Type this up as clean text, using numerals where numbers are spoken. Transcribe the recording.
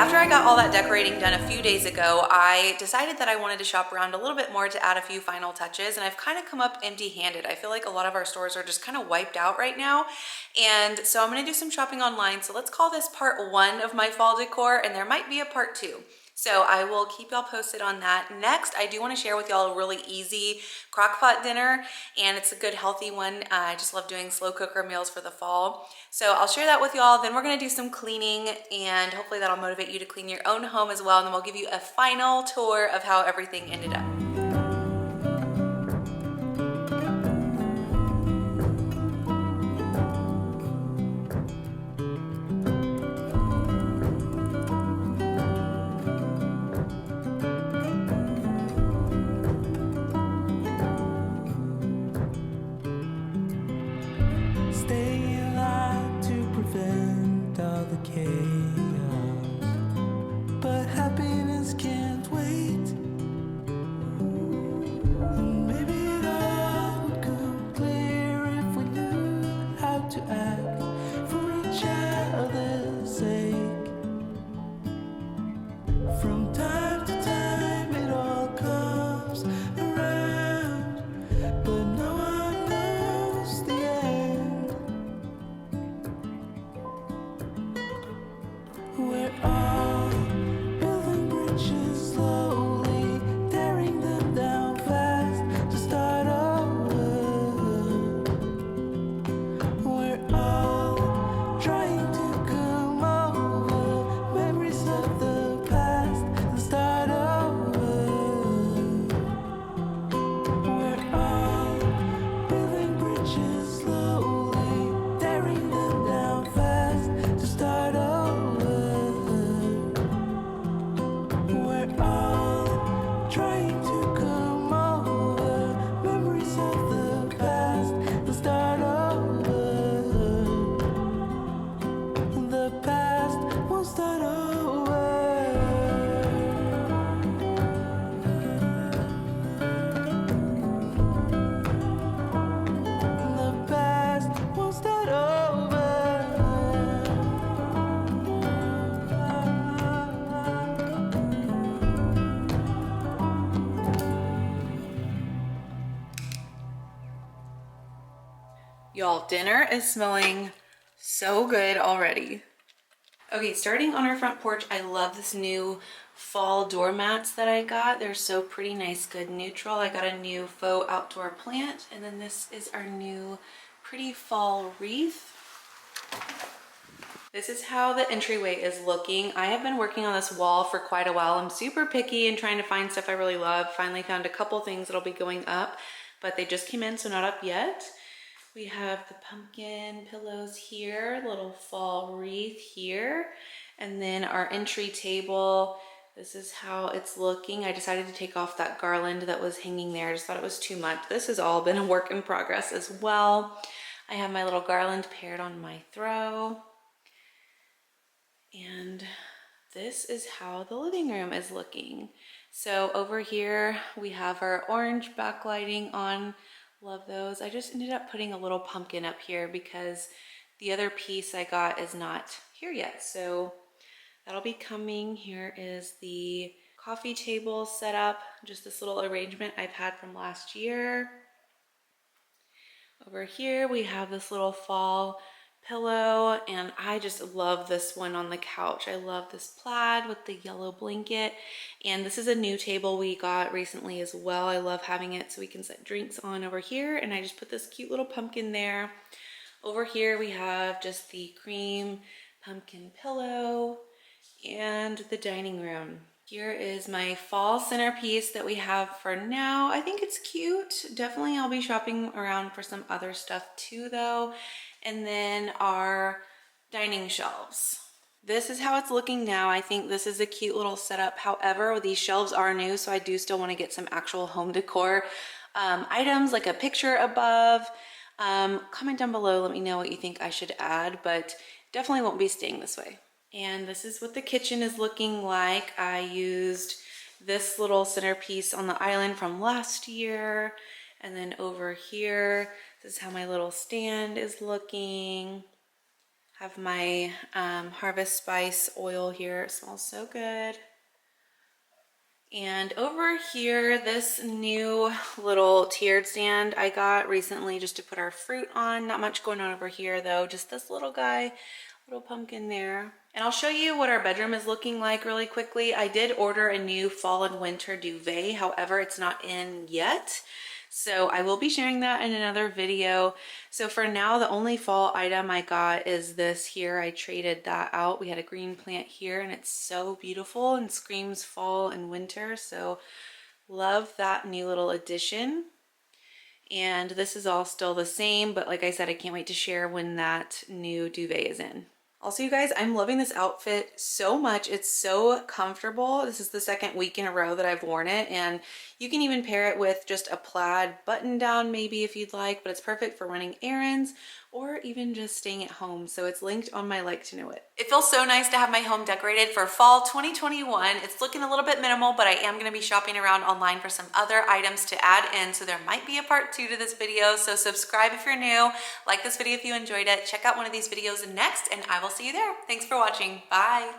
after I got all that decorating done a few days ago, I decided that I wanted to shop around a little bit more to add a few final touches, and I've kind of come up empty-handed. I feel like a lot of our stores are just kind of wiped out right now, and so I'm gonna do some shopping online. So let's call this part one of my fall decor, and there might be a part two. So I will keep y'all posted on that. Next, I do want to share with y'all a really easy crock pot dinner, and it's a good healthy one. I just love doing slow cooker meals for the fall. So I'll share that with y'all. Then we're gonna do some cleaning, and hopefully that'll motivate you to clean your own home as well. And then we'll give you a final tour of how everything ended up. Stay alive to prevent all the chaos, but happiness can't wait. And maybe it all would come clear if we knew how to act for each other's sake. From time to time it all comes around, but no one knows the end. We're all building bridges slowly, tearing them down fast to start over. We're all trying to come over memories of the past and start over. We're all building bridges slowly, tearing them down fast to start over. We're all trying to come over memories of the past and start over. The past will start over. The past will start over. Y'all, dinner is smelling so good already. Okay, starting on our front porch, I love this new fall doormats that I got. They're so pretty, nice, good neutral. I got a new faux outdoor plant, and then this is our new pretty fall wreath. This is how the entryway is looking. I have been working on this wall for quite a while. I'm super picky and trying to find stuff I really love. Finally found a couple things that'll be going up, but they just came in, so not up yet. We have the pumpkin pillows here, little fall wreath here, and then our entry table. This is how it's looking. I decided to take off that garland that was hanging there. I just thought it was too much. This has all been a work in progress as well. I have my little garland paired on my throw. And this is how the living room is looking. So over here we have our orange backlighting on. Love those. I just ended up putting a little pumpkin up here because the other piece I got is not here yet. So that'll be coming. Here is the coffee table set up. Just this little arrangement I've had from last year. Over here we have this little fall pillow, and I just love this one on the couch. I love this plaid with the yellow blanket, and this is a new table we got recently as well. I love having it so we can set drinks on over here, and I just put this cute little pumpkin there. Over here we have just the cream pumpkin pillow and the dining room. Here is my fall centerpiece that we have for now. I think it's cute. Definitely I'll be shopping around for some other stuff too though. And then our dining shelves. This is how it's looking now. I think this is a cute little setup. However, these shelves are new, so I do still want to get some actual home decor items, like a picture above. Comment down below, let me know what you think I should add, but definitely won't be staying this way. And this is what the kitchen is looking like. I used this little centerpiece on the island from last year. And then over here, this is how my little stand is looking. Have my Harvest Spice oil here. It smells so good. And over here, this new little tiered stand I got recently just to put our fruit on. Not much going on over here though, just this little guy, little pumpkin there. And I'll show you what our bedroom is looking like really quickly. I did order a new fall and winter duvet, however, it's not in yet. So I will be sharing that in another video. So for now, the only fall item I got is this here. I traded that out. We had a green plant here and it's so beautiful and screams fall and winter. So love that new little addition. And this is all still the same, but like I said, I can't wait to share when that new duvet is in. Also, you guys, I'm loving this outfit so much. It's so comfortable. This is the second week in a row that I've worn it, and you can even pair it with just a plaid button down maybe if you'd like, but it's perfect for running errands or even just staying at home. So it's linked on my like to know it. It feels so nice to have my home decorated for fall 2021. It's looking a little bit minimal, but I am going to be shopping around online for some other items to add in. So there might be a part 2 to this video. So subscribe if you're new, like this video if you enjoyed it, check out one of these videos next, and I will see you there. Thanks for watching. Bye.